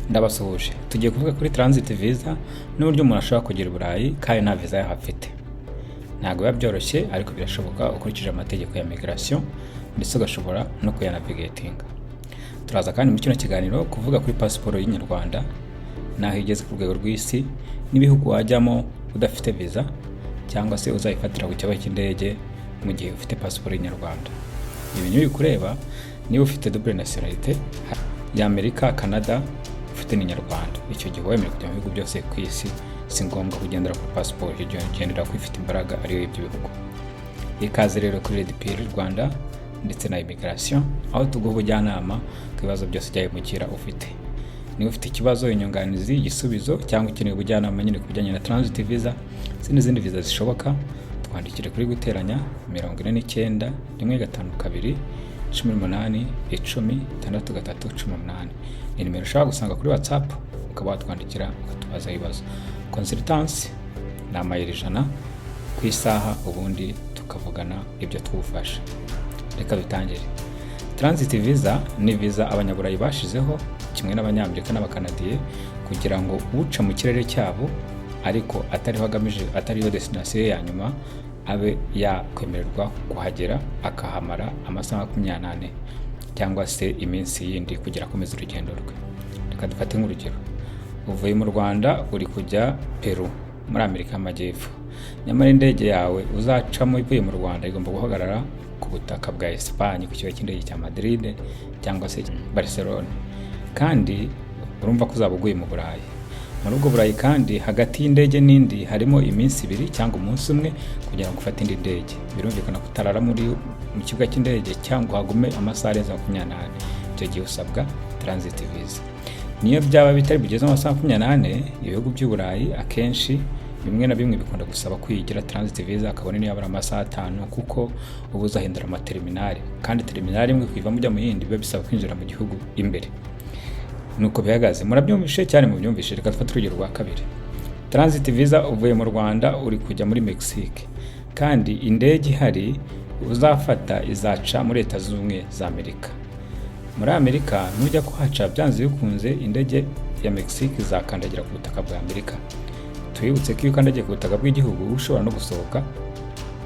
Ndabasuhuje. Tugiye kuvuga kuri transit visa n'uburyo umuntu ashobora kugera i Burayi kandi nta visa yahafite. Ntabwo biba byoroshye ariko birashoboka ukurikije amategeko ya migration ndetse ugashobora no kuyanavigatinga. Turaza kandi muri kino kiganiro kuvuga kuri pasiporo y'Inyarwanda naho igeze ku rwego rw'isi n'ibihugu wajyamo udafite visa cyangwa se uzayifatira ku kibuga cy'indege mu gihe ufite pasiporo y'Inyarwanda. Ibi ni bikureba niba ufite double nationalité ya Amerika, Canada, ufite n'Inyarwanda. Icyo gihe wemerewe kujya mu bihugu byose ku isi, si ngombwa kugendera kuri pasiporo, ugendera ku ifite imbaraga ariyo y'ibyo bihugu. Ikaze rero kuri RedPL Rwanda ndetse na immigration, aho tuguha ubujyanama ku bibazo byose byabimukira ufite. Niba ufite ikibazo, inyunganizi, igisubizo cyangwa ukeneye ubujyanama nyine ku bijyanye na transit visa n'izindi visa zishoboka, twandikire kuri guteranya 49 152 18 10 6318. Ni nimero ushobora gusanga kuri WhatsApp ukaba watwandikira ukatubaza ibibazo. Consultance ni amayeri 100 ku isaha, ubundi tukavugana ibyo twufasha. Reka dutangire. Transit visa ni visa abanyaburayi bashizeho kimwe n'abanyamerika n'abakanadiye kugira ngo uca mu kirere cyabo ariko atariho destination ya nyuma abe yakwemererwa kuhagera akahamara amasaha 28 cyangwa se iminsi yindi kugira akomeza urugendo rwe. Reka dufate nk'urugero. Uvuye mu Rwanda uri kujya Peru muri Amerika y'Amajyepfo. Nyamara indege yawe uzacamo ivuye mu Rwanda igomba guhagarara ku butaka bwa Espagne ku kibuga cy'indege cya Madrid cyangwa se Barcelona. Kandi urumva ko uzaba uguye mu Burayi. Muri ubwo Burayi kandi hagati y'indege n'indi harimo iminsi 2 cyangwa umunsi umwe kugira ngo ufate indi ndege. Birumvikana kutarara mu kibuga cy'indege cyangwa hagume amasaha arenze 28. Icyo gihe usabwa transit visa. Niyo byaba bitari bigeze amasaha 28, ibihugu by'u Burayi akenshi bimwe na bimwe bikunda gusaba kwigira transit visa akabone niyo yabara amasaha 5 kuko ubu uzahindura amaterminali, kandi terminali imwe kuva mujya mu yindi biba bisaba kwinjira mu gihugu imbere. Nuko bihagaze. Murabyumvishe cyane mu byumvishe. Reka dufate urugero rwa kabiri. Transit visa uvuye mu Rwanda uri kujya muri Mexique, kandi indege ihari uzafata izaca muri Leta Zunze Ubumwe za Amerika. Muri Amerika nujya kuhaca byanze bikunze indege ya Mexique izakandagira ku butaka bwa Amerika. Twibutse ko iyo ukandagiye ku butaka bw'igihugu ushobora no gusohoka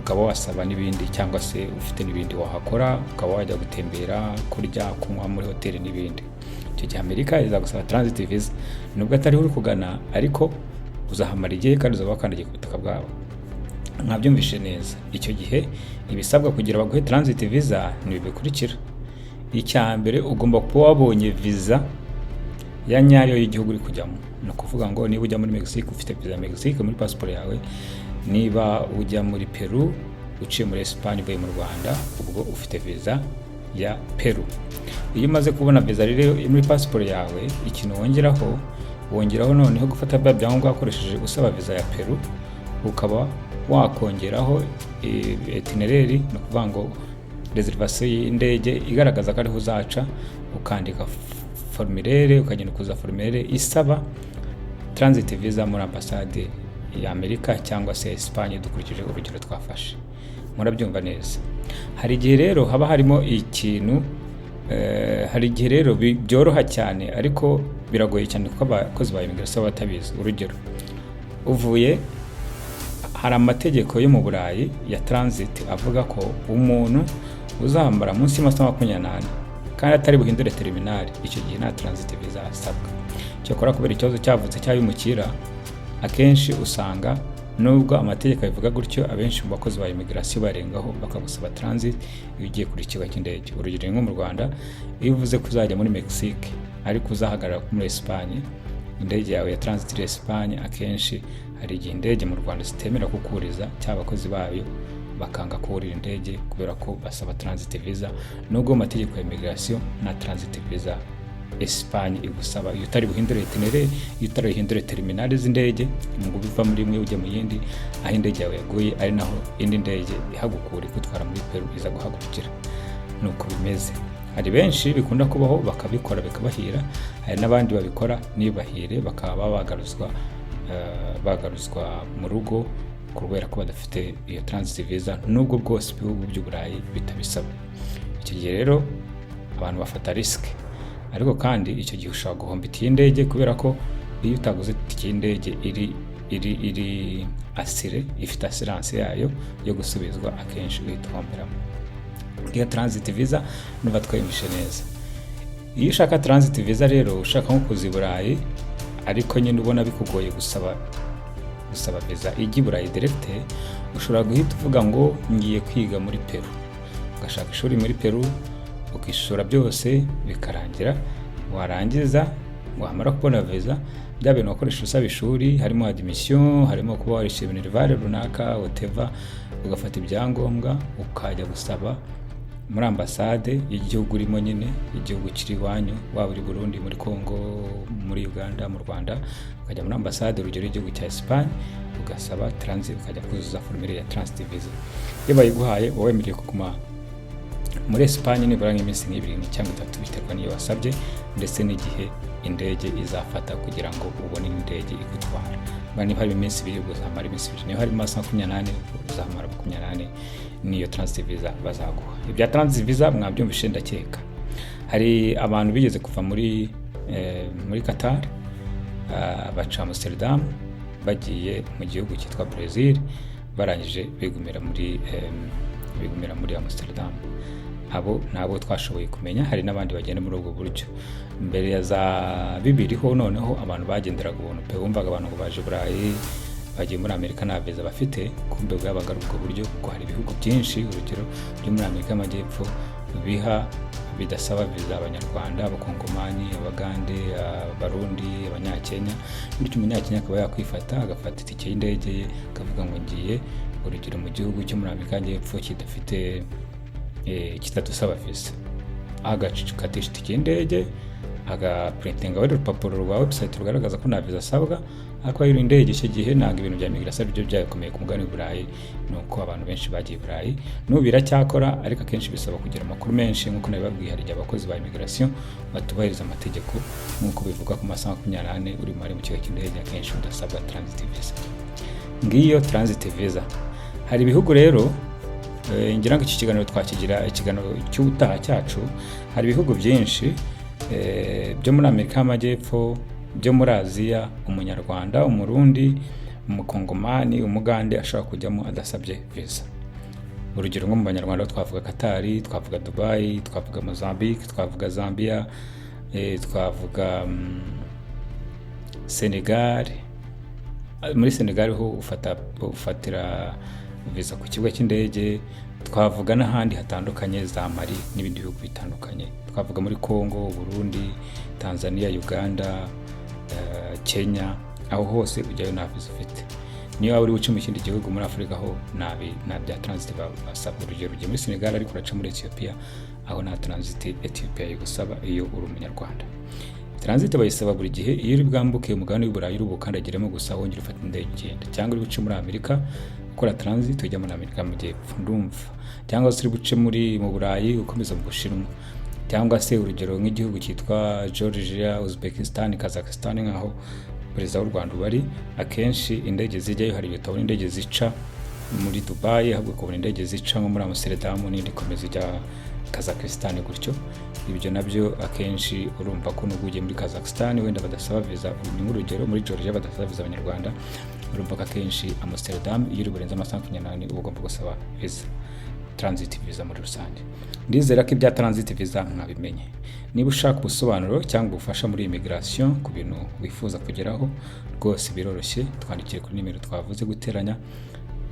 ukaba wasaba n'ibindi cyangwa se ufite n'ibindi wahakora, ukaba wajya gutembera, kurya, kunywa muri hoteli n'ibindi. Icyo gihe Amerika izagusaba transit visa nubwo atari uri kugana, ariko uzahamara igihe kandi uzaba wakandagiye ku butaka bwabo. Mwabyumvishe neza. Icyo gihe ibisabwa kugira baguhe transit visa ni bikurikira. Icya mbere ugomba kuba wabonye visa ya nyayo y'igihugu uri kujyamo. No kuvuga ngo niba ujya muri Mexique ufite visa ya Mexique muri passport yawe, niba ujya muri Peru uciye muri Espagne uvuye mu Rwanda ubwo ufite visa ya Peru. Iyo umaze kubona visa rero muri passport yawe, ikintu wongeraho noneho gufata byangombwa wakoresheje usaba visa ya Peru, ukaba wakongeraho itinerary, no kuvuga ngo reservation y'indege igaragaza ko ariho uzaca, ukandika formulaire, ukagenda kuza formulaire isaba transit visa muri ambassade ya Amerika cyangwa se Espagne dukurikije urugero twafashe. Murabyumva neza. Hari igihe rero haba harimo ikintu hari igihe rero byoroha cyane ariko biragoye cyane kuko abakozi ba immigration batabizi. Urugero, uvuye hari amategeko yo mu Burayi ya transit avuga ko umuntu uzahambara munsi y'amasaha 28 kandi atari buhindure terminali, icyo gihe nta transit visa asabwa. Cyakora kubera ikibazo cyavutse cy'abimukira, akenshi usanga nubwo amategeko bivuga gutyo, abenshi mu bakozi ba immigration barengaho bakagusaba transit iyo ugiye kuri kibuga cy'indege. Urugero nko mu Rwanda, iyo uvuze ko uzajya muri Mexique ariko uzahagarara muri Espagne, indege yawe ya transit ya Espagne akenshi hari igihe indege mu Rwanda zitemera kukuriza cyangwa abakozi bayo bakanga kurira indege kubera ko basaba transit visa, nubwo amategeko ya immigration na transit visa Espagne igusaba iyo utari buhindure itinerary, iyo utari buhindure terminali z'indege ngo biva muri imwe ujye mu yindi, aho indege yawe yaguye ari naho indi ndege ihagukura ikutwara muri Peru iza guhagurukira. Nuko bimeze. Hari benshi bikunda kubaho bakabikora bikabahira, hari n'abandi babikora nibahire bakaba bagaruzwa mu rugo kubera ko badafite iyo transit visa, nubwo bwose ibihugu by'u Burayi bitabisaba. Icyo gihe rero abantu bafata risk ariko kandi icyo gihe ushobora guhomba itike y'indege, kubera ko iyo utaguze itike y'indege iri asire, ifite asiranse yayo yo gusubizwa, akenshi uhita uhomberamo. Iyo transit visa nuba twemeshe neza. Iyo ushaka transit visa rero, ushaka nko kuza i Burayi ariko nyine ubona bikugoye gusaba visa ijya i Burayi direct, ushobora guhita uvuga ngo ngiye kwiga muri Peru, ugashaka ishuri muri Peru, ukishura byose bikarangira, warangiza wamara kubona visa, bya bintu wakoresha usaba ishuri, harimo admission, harimo kuba warishyuye minerivare runaka, whatever, ugafata ibyangombwa ukajya gusaba muri ambasade y'igihugu urimo nyine, igihugu kiri iwanyu, waba uri Burundi, muri Congo, muri Uganda, mu Rwanda, ukajya muri ambasade urugero igihugu cya Espagne, ugasaba transit, ukajya kuzuza formulaire ya transit visa. Iyo bayiguhaye wowe wemerewe kuguma muri Espagne nibura nk'iminsi nk'ibiri cyangwa 3 biterwa n'iyo wasabye, ndetse n'igihe indege izafata kugira ngo ubone indege igutwara. Niba hari iminsi 2 uzamara iminsi 2, niba hari maso 28 uzamara 28, niyo transit visa bazaguha. Ibya transit visa mwabyumvishe ndakeka. Hari abantu bigeze kuva muri Qatar, baca Amsterdam bagiye mu gihugu cyitwa Brazil, barangije bigumira muri Amsterdam. Abo nabo twashoboye kumenya, hari n'abandi bagenda muri ubwo buryo. Mbere ya za 2000 ho noneho abantu bagenderaga ubuntu pe, bumvaga abantu ngo baje Burayi bagiye muri Amerika nta visa bafite, kumbe bwabaga ubwo buryo, kuko hari ibihugu byinshi urugero byo muri Amerika y'Amajyepfo biha bidasaba visa abanyarwanda, abakongomani, abagande, abarundi, abanyakenya. Bityo umunyakenya akaba yakwifata agafata itike y'indege ye, akavuga ngo ngiye urugero mu gihugu cyo muri Amerika y'Amajyepfo kidafite kitadusaba visa, agacatisha itike y'indege, agaprintinga urupapuro rwa website rugaragaza ko nta visa asabwa, akwayira indege. Icyo gihe ntabwo ibintu bya migration byo byakomeye ku mugani w'Uburayi, nuko abantu benshi bagiye i Burayi. N'ubu biracyakora, ariko akenshi bisaba kugira amakuru menshi, nk'uko nabibabwiye, hari abakozi ba immigration batubahiriza amategeko nk'uko bivuga ku masaha 28 uri mu kigo cy'indege, akenshi udasabwa transit visa. Ngiyo transit visa. Hari ibihugu rero ngira ngo iki kiganiro twakigira ikiganiro cy'ubutaha cyacu. Hari ibihugu byinshi byo muri Amerika y'Amajyepfo, byo muri Aziya, umunyarwanda, umurundi, umukongomani, umugande ashobora kujyamo adasabye visa. Urugero nko mu banyarwanda twavuga Qatar, twavuga Dubai, twavuga Mozambique, twavuga Zambia, twavuga Senegal. Muri Senegal ho ufatira visa ku kibuga cy'indege. Twavuga n'ahandi hatandukanye, za Mali n'ibindi bihugu bitandukanye. Twavuga muri Congo, Burundi, Tanzania, Uganda, Kenya, aho hose ujyayo nta visa ufite. Niyo waba uri buce mu kindi gihugu muri Afurika ho nta bya transit basaba. Urugero ugiye muri Senegal ariko uraca muri Ethiopia, aho nta transit Ethiopia igusaba iyo uri umunyarwanda. Transit bayisaba buri gihe iyo uri bwambuke umugabane w'Uburayi uri bukandagiremo gusa, wongera ufata indege igenda, cyangwa uri buce muri Amerika ukora transit ujya muri Amerika y'Amajyepfo ndumva, cyangwa se uri buce mu Burayi ukomeza mu Bushinwa, cyangwa se urugero nk'igihugu cyitwa Georgia, Uzbekistan, Kazakhstan, nkaho perezida w'u Rwanda bari, akenshi indege zijyayo hari utabona indege zica muri Dubai, ahubwo kubona indege zica nko muri Amsterdam n'indi komeza ijya Kazakhstan gutyo. Ibyo nabyo akenshi urumva ko nuguye muri Kazakhstan wenda badasaba visa. Urugero muri Georgia badasaba visa abanyarwanda, urumva ko akenshi Amsterdam iyo uri burenze amasaha 28 uba ugomba gusaba visa, transit visa muri rusange. Ndizera ko ibya transit visa mwabimenye. Niba ushaka ubusobanuro cyangwa ubufasha muri immigration ku bintu wifuza kugeraho, rwose biroroshye, twandikire kuri nimero twavuze guteranya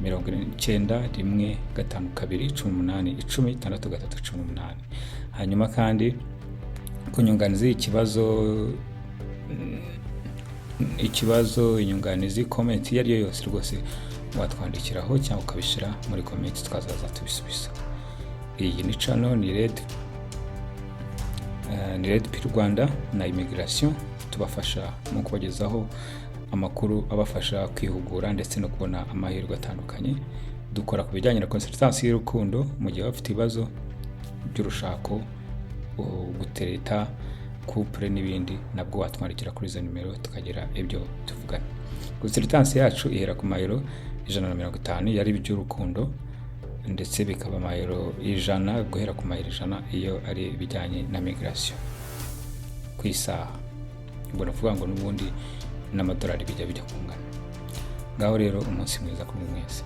915218106318. Hanyuma kandi kunyunganizi ikibazo inyunganizi comment iyo ariyo yose rwose watwandikiraho cyangwa ukabishira muri comment twazaza tubisubiza. Iyi ni channel ni Red Pill Rwanda na immigration, tubafasha mu kubagezaho amakuru abafasha kwihugura ndetse no kubona amahirwe atandukanye. Dukora ku bijyanye na consultancy y'urukundo mu gihe bafite ibibazo by'urushako, gutereta, couple n'ibindi, nabwo watwandikira kuri izo nimero tukagira ibyo tuvugana. Consultancy yacu ihera ku mayero 150 yari iby'urukundo, ndetse bikaba amayero 100 guhera ku mayero 100 iyo ari bijyanye na migration. ku isaha. Ubwo navuga ngo n'ubundi n'amadolari bijya kungana. Ngaho rero umunsi mwiza kuri mwese.